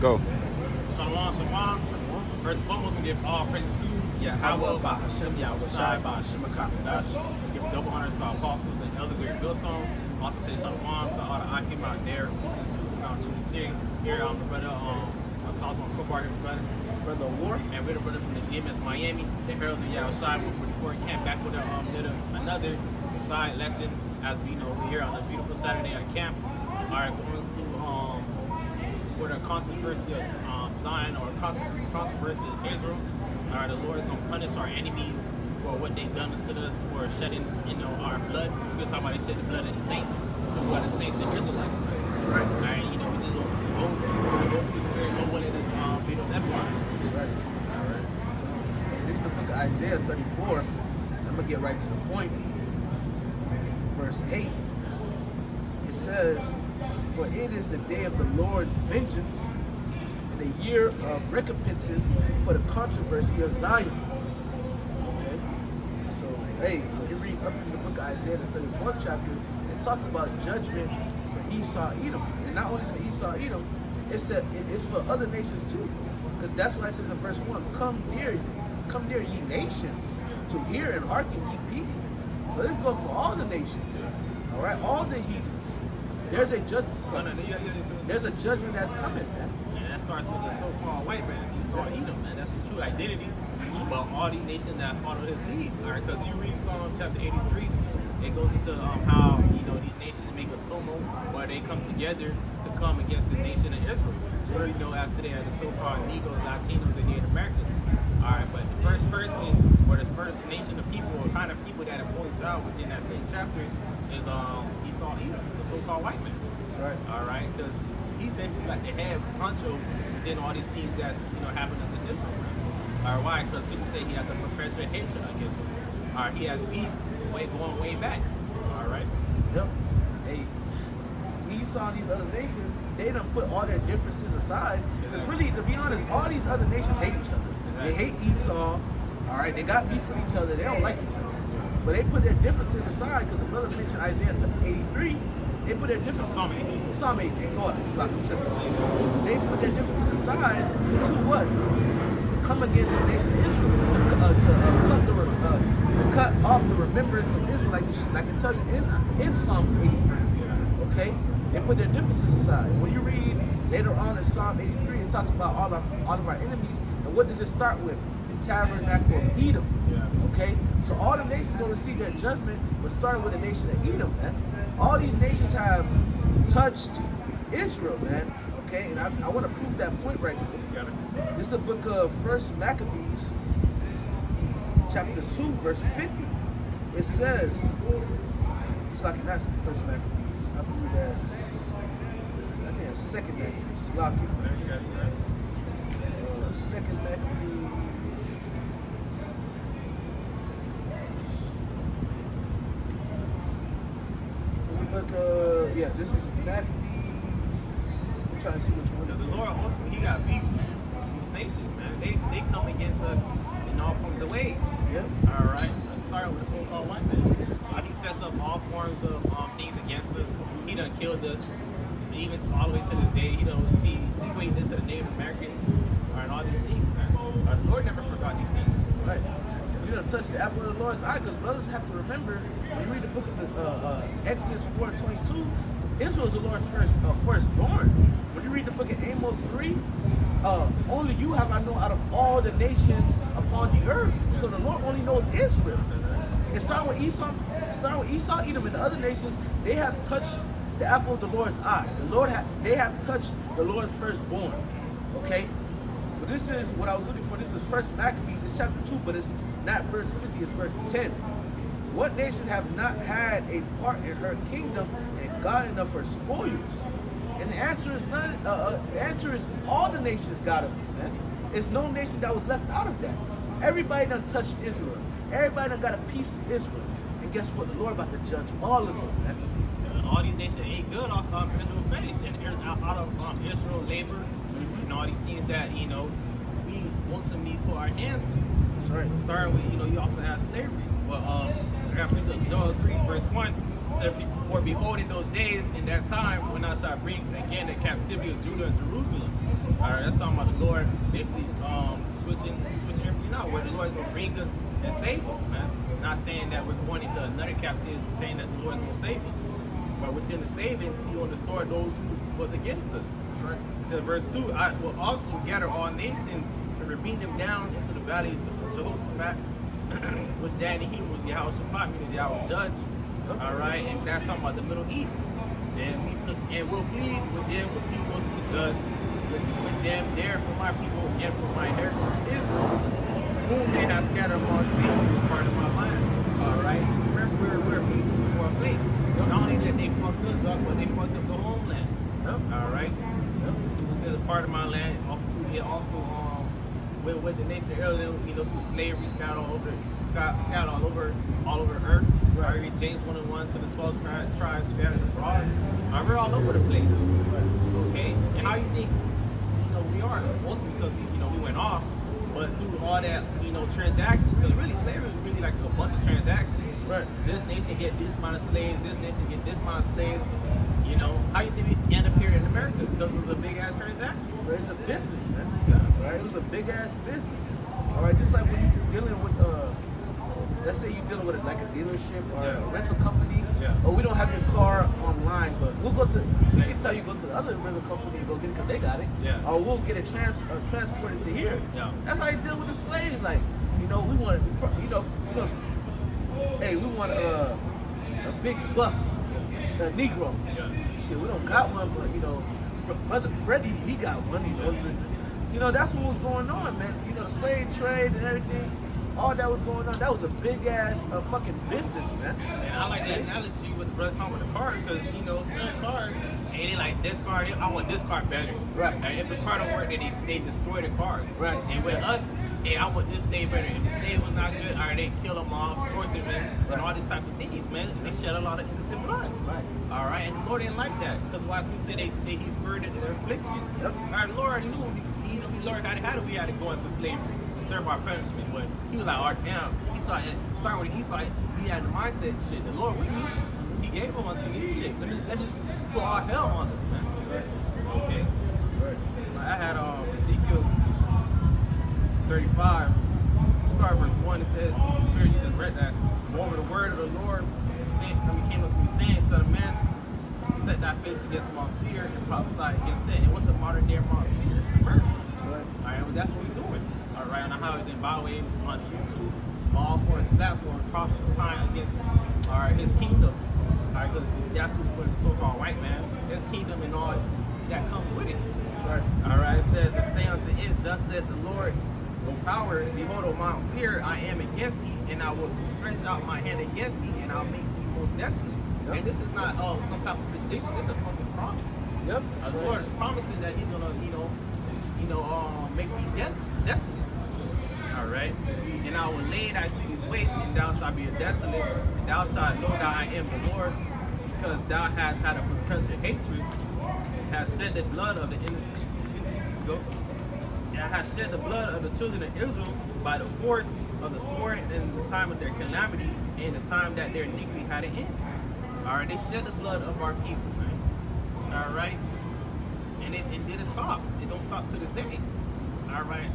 Go. Shalom, shalom. First and foremost, we give all praise to Yahweh, by Hashem, Yahweh Shai, by Hashem HaKadosh. Give double honors to our apostles and elders of your millstone. Also say shalom to all the Akim out there. This is the truth about truly seeing. Here, the brother, I'm talking on football here, brother War, and we're the brother from the GMS Miami, the Heralds of Yahweh Shai, 144. Came back with another side lesson, as we know, we're here on a beautiful Saturday at camp. All right, going to for the controversy of Zion or controversy of Israel. All right, the Lord is going to punish our enemies for what they've done to us, for shedding, our blood. It's good to talk about they shed the blood of the saints, the blood of the saints, the Israelites. That's right. All right, we just go through the spirit, no one let us be those empire. That's right. All right. And this is the book of Isaiah 34. I'm gonna get right to the point. Verse 8. It says, "For it is the day of the Lord's vengeance, and the year of recompenses for the controversy of Zion." Okay? So, hey, when you read up in the book of Isaiah, the 34th chapter, it talks about judgment for Esau, Edom. And not only for Esau, Edom, it's for other nations too. Because that's why it says in verse 1, come near, ye nations, to hear and hearken ye people. But it's going for all the nations. All right? All the heathens. There's a judgment. There's a judgment that's coming, man. And that starts with the so-called white man. Esau, Edom, man. That's his true identity. But all these nations that follow his lead. All right, because you read Psalm chapter 83, it goes into how these nations make a tumult, where they come together to come against the nation of Israel. So we know as today as the so-called Negroes, Latinos, and Native Americans. All right, but the first person or the first nation of people, or kind of people that it points out within that same chapter, is Esau, Edom, the so-called white man. That's right. All right, because he's basically like the head honcho within all these things that's happening in Israel. All right, why? Because people say he has a perpetual hatred against us. All right, he has beef going way back. All right. Yep. Hey, Esau and these other nations, they done put all their differences aside. Because really, to be honest, all these other nations hate each other. They hate Esau. All right, they got beef with each other. They don't like each other. But they put their differences aside, because the brother mentioned Isaiah 83. They put their differences. Psalm 83. Go on, it's like I'm tripping. They put their differences aside to what? Come against the nation of Israel to cut off the remembrance of Israel, like I can tell you in Psalm 83. Okay, they put their differences aside. When you read later on in Psalm 83, it talks about all of our enemies, and what does it start with? The tabernacle of Edom. Okay, so all the nations will receive their judgment, but starting with the nation of Edom, man. All these nations have touched Israel, man. Okay, and I want to prove that point right now. This is the book of 1 Maccabees, chapter 2, verse 50. It says, it's like an actual 1 Maccabees. I believe I think that's 2 Maccabees. Sloppy. 2 Maccabees. This is Maccabees. I'm trying to see which one. The Lord ultimately, he got beef with these nations, man. They come against us in all forms of ways. Yeah. All right. Let's start with the so-called white man. He sets up all forms of things against us. He done killed us, even all the way to this day. He done sequated this to the Native Americans, and all these things, man. The Lord never forgot these things. Right. We don't touch the apple of the Lord's eye, because brothers have to remember, when you read the book of Exodus 4:22, Israel is the Lord's firstborn. When you read the book of Amos 3, only you have I know out of all the nations upon the earth. So the Lord only knows Israel. And starting with Esau, Edom, and the other nations, they have touched the apple of the Lord's eye. They have touched the Lord's firstborn. Okay? But this is what I was looking for. This is 1 Maccabees, it's chapter 2, but it's not verse 50, it's verse 10. What nation have not had a part in her kingdom and gotten of her spoils? And the answer is none. The answer is all the nations got of it, man. There's no nation that was left out of that. Everybody done touched Israel. Everybody done got a piece of Israel. And guess what? The Lord about to judge all of them, man. All these nations ain't good off Israel face, and out of Israel labor, and all these things that we ultimately put our hands to. That's right. Starting with you also have slavery. Well, I got Joel 3 verse 1. For behold, in those days, in that time, when I shall bring again the captivity of Judah and Jerusalem, All right, that's talking about the Lord basically switching everything out, where the Lord is going to bring us and save us, man. Not saying that we're going into another captivity, saying that the Lord is going to save us. But within the saving, He will restore those who was against us. That's right. It says, verse 2, I will also gather all nations and bring them down into the valley of Jehoshaphat, which that in Hebrew was Yehoshaphat, means Yahweh judge. All right, and that's talking about the Middle East. And we'll plead with them, we'll plead those to judge with them there for my people and for my inheritance Israel, whom they have scattered among nations and part of my land. All right, remember we're people for a place. Not only that they fucked us up, but they fucked up the homeland. All right. It says a part of my land. Also, they also with the nation of Israel, through slavery, scattered all over earth. Right. Read James 1:1 to the 12 tribes scattered abroad. We're all over the place. Okay. And how you think we are? Mostly because we went off, but through all that transactions, because really slavery is really like a bunch of transactions. Right. This nation get this amount of slaves. This nation get this amount of slaves. How you think we end up here in America? Because of the big ass transaction. But it's a business, man. Yeah. Right? It was a big ass business. All right, just like when you're dealing with, let's say you're dealing with like a dealership or a rental company. Yeah. Or we don't have your car online, but we can tell you go to the other rental company and go get it because they got it. Yeah. Or we'll get it transported to here. Yeah. That's how you deal with the slaves. Like, we want, hey, we want a big buff, a Negro. Yeah. Shit, we don't got one, but Brother Freddie, he got one. That's what was going on, man. The slave trade and everything, all that was going on. That was a big ass fucking business, man. And I like that analogy with the brother talking about the cars, because certain cars, and they like this car, I want this car better. Right. And if the car don't work, then they destroy the car. Right. And with us, hey, I want this slave better. If the slave was not good, all right, they kill them off, torture them, and all this type of things, man. They shed a lot of innocent blood. Right. All right, and the Lord didn't like that, because why he said he furthered their affliction. Yep. All right, Lord knew he learned how we had to go into slavery to serve our punishment, but he was like, damn. He saw it, starting with Esau, he had the mindset, shit, the Lord with me, he gave him unto me, shit. Let me just put all hell on him, man. Right. Okay. Right. I had Ezekiel 35, start verse 1, it says, Spirit, you just read that. Moreover, the word of the Lord came unto me, saying, Son of man, set thy face against Mount Seir and prophesy against it. And what's the modern day Mount Seir? Right. Alright, well, that's what we're doing. Alright, and how he's in byways on YouTube, all for his platform, prophesying against his kingdom. Alright, because that's who's for the so-called white man. His kingdom and all that comes with it. Right. Alright, it says, and say unto it, thus said the Lord, O power, behold, O Mount Seir, I am against thee, and I will stretch out my hand against thee, and I'll make thee most desolate. Yep. And this is not some type of prediction, this is a fucking promise. Yep. The Lord is promising that he's gonna, make thee desolate. Alright. And I will lay thy cities waste, and thou shalt be a desolate, and thou shalt know that I am the Lord, because thou hast had a perpetual hatred, and hast shed the blood of the innocent. And I have shed the blood of the children of Israel by the force of the sword in the time of their calamity, and the time that their iniquity had an end. Alright, they shed the blood of our people, man. Alright? And it didn't stop. It don't stop to this day. Alright?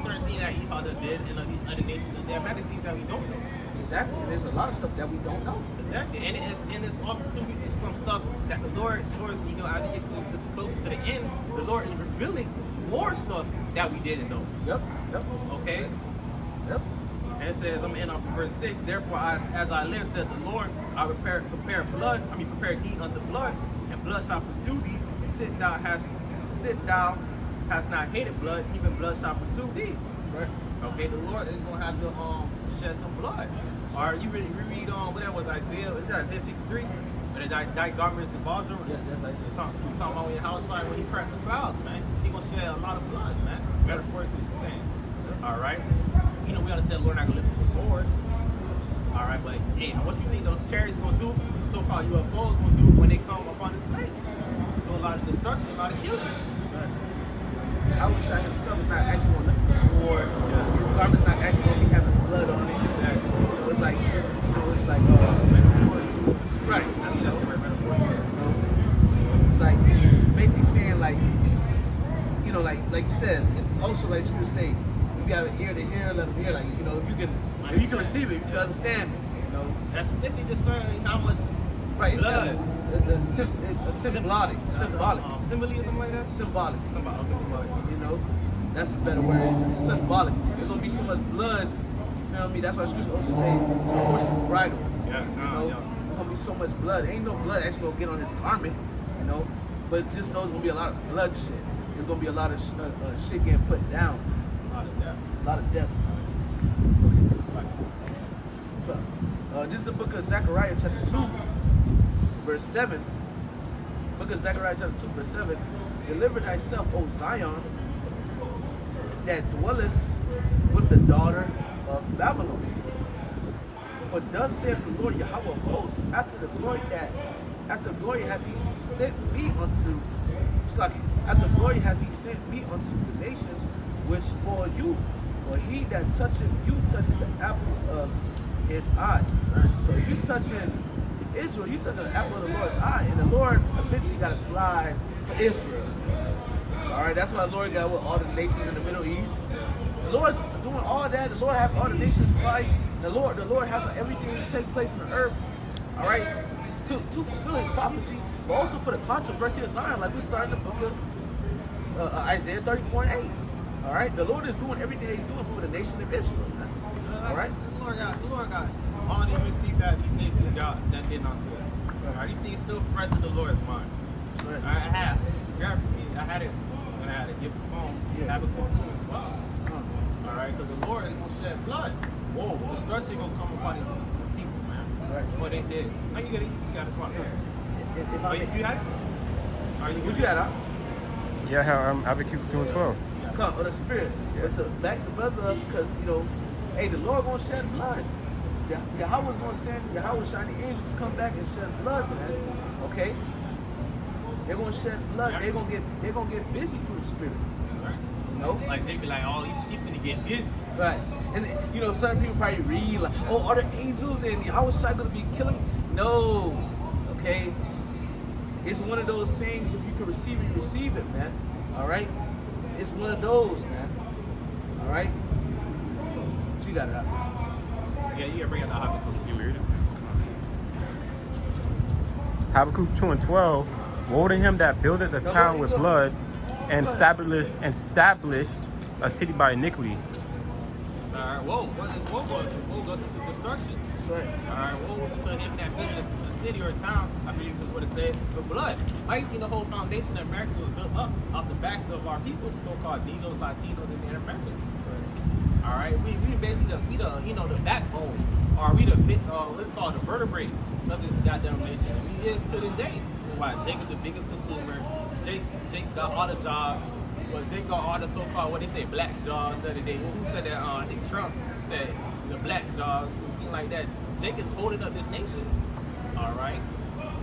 Certain things that Esau did and other nations did. There are many things that we don't know. Exactly. And there's a lot of stuff that we don't know. Exactly. And it's also too some stuff that the Lord, towards as you get closer to the end, the Lord is revealing more stuff that we didn't know. Yep. Okay? Yep. And it says, I'm in verse 6, therefore as I live, said the Lord, I prepare thee unto blood, and blood shall pursue thee. Sit thou hast not hated blood, even blood shall pursue thee. Right. Okay, the Lord is gonna have to shed some blood. Or you read what that was, Isaiah 63? When thy garments in Basra. Yeah, that's Isaiah. Talking about when your house fire, when he cracked the clouds, man. He gonna shed a lot of blood, man. Metaphorically saying. Alright? We understand the Lord not gonna lift up a sword. Alright, but hey, what you think those chariots gonna do, the so-called UFOs gonna do when they come upon this place? Do a lot of destruction, a lot of killing. Right. I wish I himself is not actually gonna lift up a sword. Yeah. His garment's not actually gonna be having blood on it. Exactly. It's like right. I mean that's the word metaphor. It's like it's basically saying like you know, like you said, and also like you would say, if you have an ear to hear, let them hear. Like, you know, if you can receive it, if you can understand it, you know. That's literally just showing how much Right, it's blood. it's a symbolic, Simile or something like that? symbolic. Okay, symbolic. You know, that's a better word. It's symbolic. There's gonna be so much blood. You feel me? That's why scripture always say to a horse's bridle. Yeah, You know, yeah. there's gonna be so much blood. Ain't no blood actually gonna get on his garment. You know, but it just knows there's gonna be a lot of bloodshed. There's gonna be a lot of shit getting put down. A lot of that. A lot of death. This is the book of Zechariah chapter 2, verse 7. Book of Zechariah chapter 2, verse 7. Deliver thyself, O Zion, that dwellest with the daughter of Babylon. For thus saith the Lord Yahweh of hosts, after the glory hath he sent me unto, after glory hath he sent me unto the nations which spoil you. For he that toucheth you toucheth the apple of his eye. So if you touching Israel, you touching the apple of the Lord's eye, and the Lord eventually got to slide for Israel. All right, that's why the Lord got with all the nations in the Middle East. The Lord's doing all that. The Lord have all the nations fight. The Lord have everything take place in the earth. All right, to fulfill His prophecy, but also for the controversy of Zion, like we started in the book of Isaiah 34 and 8. All right, the Lord is doing everything He's doing for the nation of Israel. Man. All right. The Lord got all these receipts out of these nations that did not to us. All right, these things still fresh in the Lord's mind. Right. I had it when I had to give the phone. Yeah. Habakkuk 2 and 12. All right, because the Lord is gonna shed blood. Whoa, destruction gonna come upon these people, man. Right. What they did. Now you got it from there. If Oh, I, you had it? Are you? what you had, huh? Yeah, Habakkuk 2 and 12. Come on the spirit, Yeah. but to back the brother up, because you know, hey, the Lord gonna shed blood. Yahweh's gonna send Yahweh shiny angels to come back and shed blood, man. Okay, they're gonna shed blood. Yeah. They're gonna get busy through the spirit. You know, Like Jake be like, oh, you finna get busy. right? And you know, certain people probably read like, oh, are the angels and Yahweh shai gonna be killing? No, okay. It's one of those things. If you can receive it, you receive it, man. All right. It's one of those, man. All right. But you got it out. Yeah, you gotta bring out the Habakkuk. You read it? Habakkuk 2 and 12. Woe to him that buildeth a town with blood and established a city by iniquity. Alright, woe. What is woe goes? Woe goes into destruction. That's right. Alright, woe to him that built a city or a town, I believe is what it said, with blood. Why do you think the whole foundation of America was built up off the backs of our people, the so-called Negroes, Latinos, and Native Americans? Alright, we basically the backbone, or we let's call it the vertebrae of this goddamn nation. And we is to this day. Why? Jake is the biggest consumer. Jake got all the jobs. Well, Jake got all the so-called, what they say, black jobs the other day. Well, who said that? I think Trump said the black jobs, things like that. Jake is holding up this nation. All right,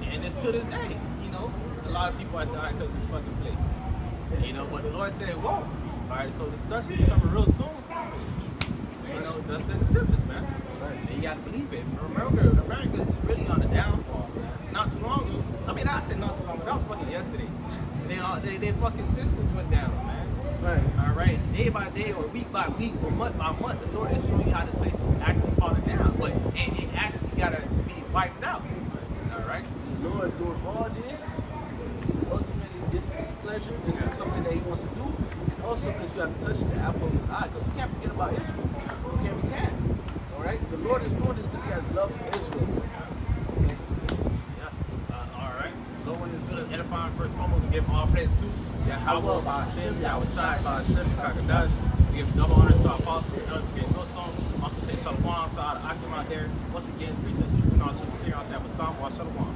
and it's to this day. You know, a lot of people are dying because of this fucking place. You know, but the Lord said, whoa. All right, so destruction is coming real soon. You know, that's in the scriptures, man. And you gotta believe it. America is really on the downfall. Not too long ago. I mean, I said not too long ago. That was fucking yesterday. Their fucking systems went down, man. Right. All right, day by day, or week by week, or month by month, the Lord is showing you how this place is actually falling down. But it actually gotta be wiped out. All right. The Lord doing all this. Ultimately, this is His pleasure. This is something that He wants to do, and also because you have touched the apple of His eye. Because we can't forget about Israel. We can't. All right. The Lord is doing this because He has love for Israel. Okay? All right. No one is good at edifying first foremost and give all praise to Yahweh by Hashem, Yahweh Shai by Hashem, Kakadash. We give double honors to our apostles, elders, we give no song. Also say Shalom to all the Akim out there. Once again, preaching the truth and all truth, sing out, say, Shalom.